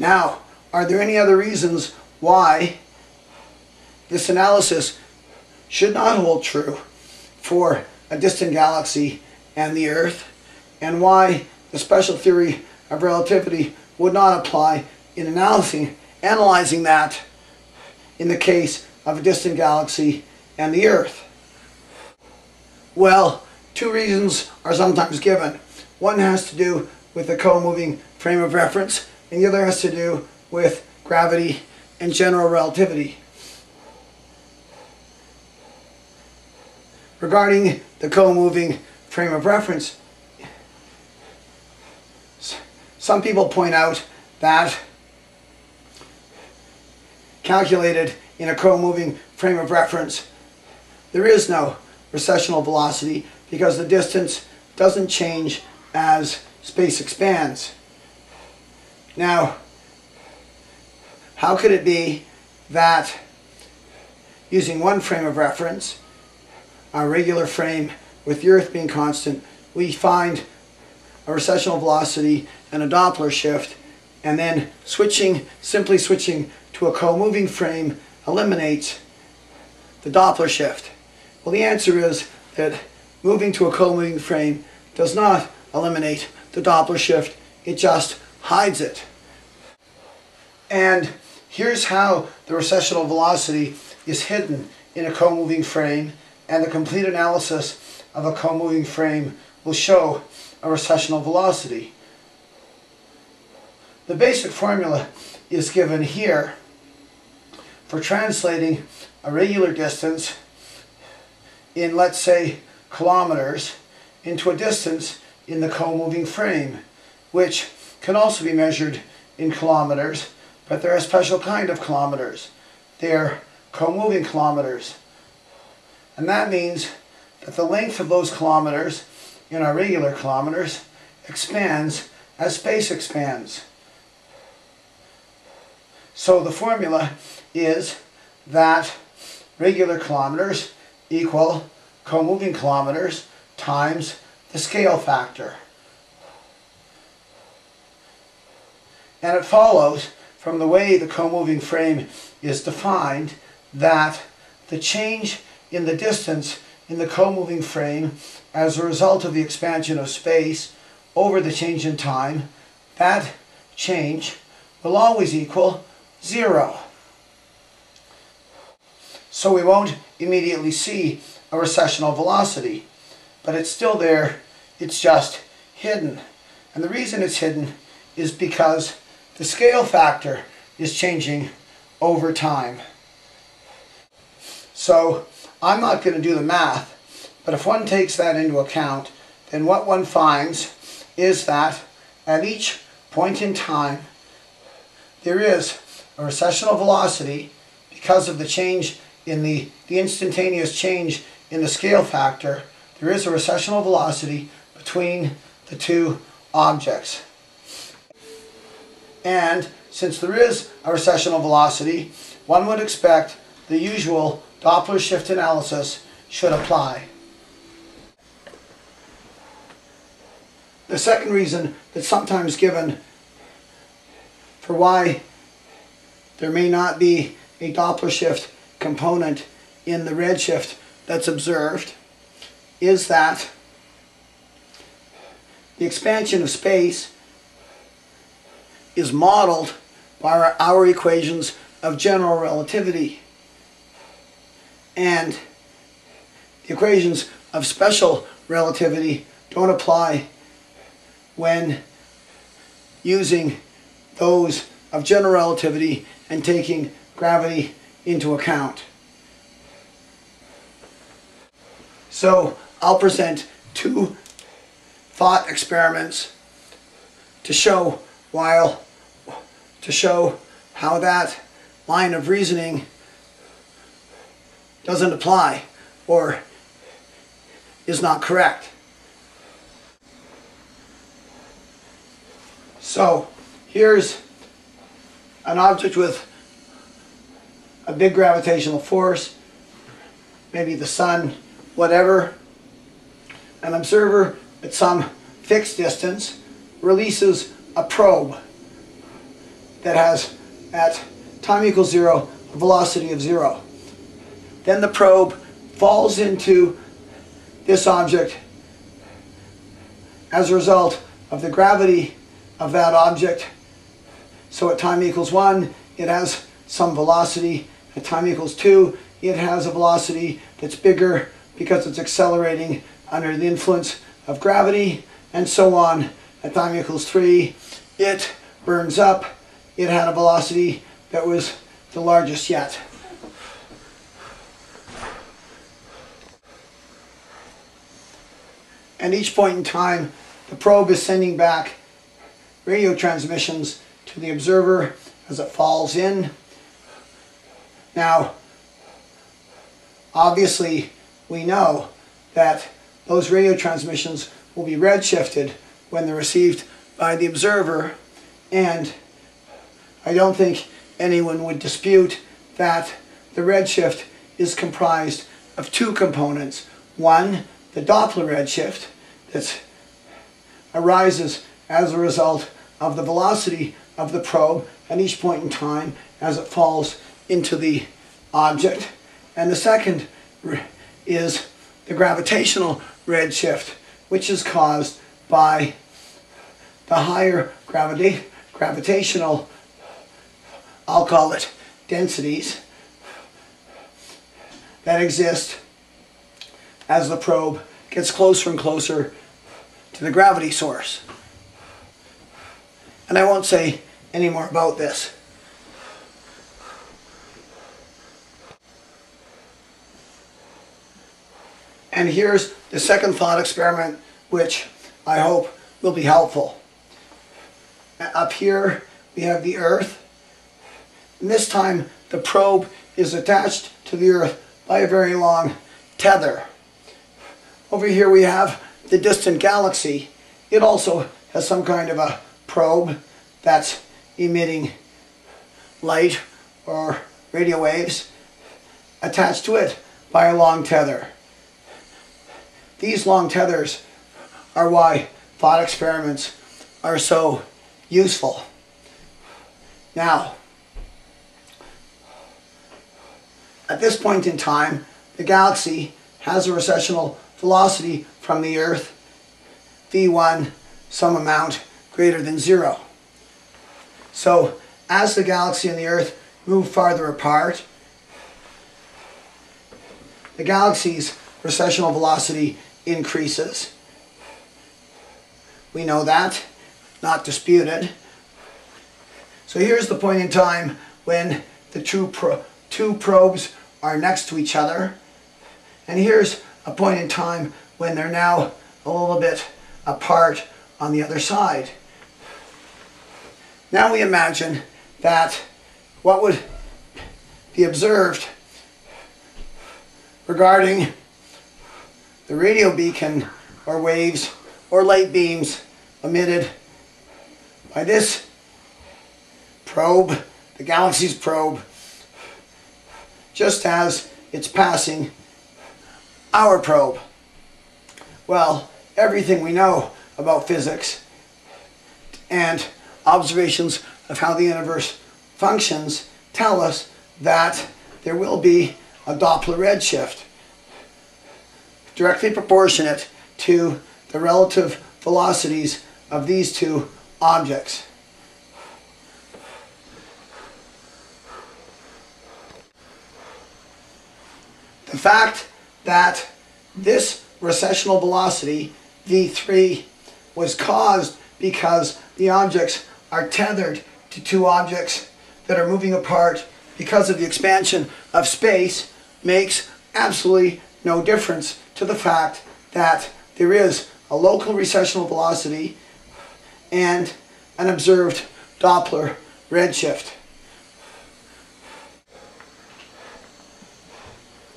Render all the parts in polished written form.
Now, are there any other reasons why this analysis should not hold true for a distant galaxy and the Earth, and why the special theory of relativity would not apply in analyzing that in the case of a distant galaxy and the Earth? Well, two reasons are sometimes given. One has to do with the co-moving frame of reference, and the other has to do with gravity and general relativity. Regarding the co-moving frame of reference, some people point out that calculated in a co-moving frame of reference, there is no recessional velocity because the distance doesn't change as space expands. Now, how could it be that using one frame of reference, a regular frame with the Earth being constant, we find a recessional velocity and a Doppler shift, and then simply switching to a co-moving frame eliminates the Doppler shift? Well, the answer is that moving to a co-moving frame does not eliminate the Doppler shift, it just hides it. And here's how the recessional velocity is hidden in a co-moving frame, and the complete analysis of a co-moving frame will show a recessional velocity. The basic formula is given here for translating a regular distance in, let's say, kilometers into a distance in the co-moving frame, which can also be measured in kilometers, but they're a special kind of kilometers. They're co-moving kilometers. And that means that the length of those kilometers in our regular kilometers expands as space expands. So the formula is that regular kilometers equal co-moving kilometers times the scale factor. And it follows from the way the co-moving frame is defined that the change in the distance in the co-moving frame as a result of the expansion of space over the change in time, that change will always equal 0. So we won't immediately see a recessional velocity, but it's still there, it's just hidden. And the reason it's hidden is because the scale factor is changing over time. So I'm not going to do the math, but if one takes that into account, then what one finds is that at each point in time there is a recessional velocity because of the change in the instantaneous change in the scale factor. There is a recessional velocity between the two objects. And since there is a recessional velocity, one would expect the usual Doppler shift analysis should apply. The second reason that's sometimes given for why there may not be a Doppler shift component in the redshift that's observed is that the expansion of space is modeled by our equations of general relativity, and the equations of special relativity don't apply when using those of general relativity and taking gravity into account. So I'll present two thought experiments to show how that line of reasoning doesn't apply or is not correct. So here's an object with a big gravitational force, maybe the sun, whatever. An observer at some fixed distance releases a probe. that has, at time equals 0, a velocity of 0. Then the probe falls into this object as a result of the gravity of that object. So at time equals 1, it has some velocity. At time equals 2, it has a velocity that's bigger because it's accelerating under the influence of gravity, and so on. At time equals 3, it burns up. It had a velocity that was the largest yet. And each point in time, the probe is sending back radio transmissions to the observer as it falls in. Now, obviously, we know that those radio transmissions will be redshifted when they're received by the observer, and I don't think anyone would dispute that the redshift is comprised of two components. One, the Doppler redshift that arises as a result of the velocity of the probe at each point in time as it falls into the object. And the second is the gravitational redshift, which is caused by the higher gravitational, I'll call it, densities that exist as the probe gets closer and closer to the gravity source. And I won't say any more about this. And here's the second thought experiment, which I hope will be helpful. Up here we have the Earth, and this time the probe is attached to the Earth by a very long tether. Over here we have the distant galaxy. It also has some kind of a probe that's emitting light or radio waves attached to it by a long tether. These long tethers are why thought experiments are so useful. Now, at this point in time, the galaxy has a recessional velocity from the Earth, v1, some amount greater than 0. So, as the galaxy and the Earth move farther apart, the galaxy's recessional velocity increases. We know that, not disputed. So here's the point in time when the two probes are next to each other. And here's a point in time when they're now a little bit apart on the other side. Now we imagine that what would be observed regarding the radio beacon or waves or light beams emitted by this probe, the galaxy's probe, just as it's passing our probe. Well, everything we know about physics and observations of how the universe functions tell us that there will be a Doppler redshift directly proportionate to the relative velocities of these two objects. The fact that this recessional velocity, v3, was caused because the objects are tethered to two objects that are moving apart because of the expansion of space makes absolutely no difference to the fact that there is a local recessional velocity and an observed Doppler redshift.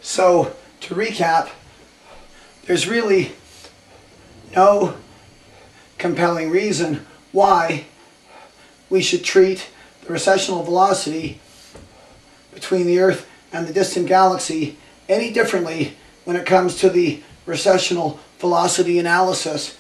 So, to recap, there's really no compelling reason why we should treat the recessional velocity between the Earth and the distant galaxy any differently when it comes to the recessional velocity analysis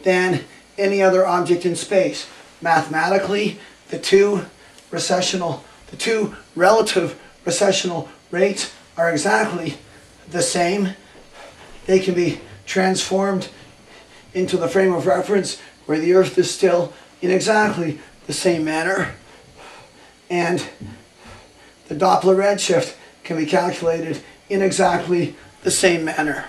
than any other object in space. Mathematically, the two the two relative recessional rates are exactly the same. They can be transformed into the frame of reference where the Earth is still in exactly the same manner. And the Doppler redshift can be calculated in exactly the same manner.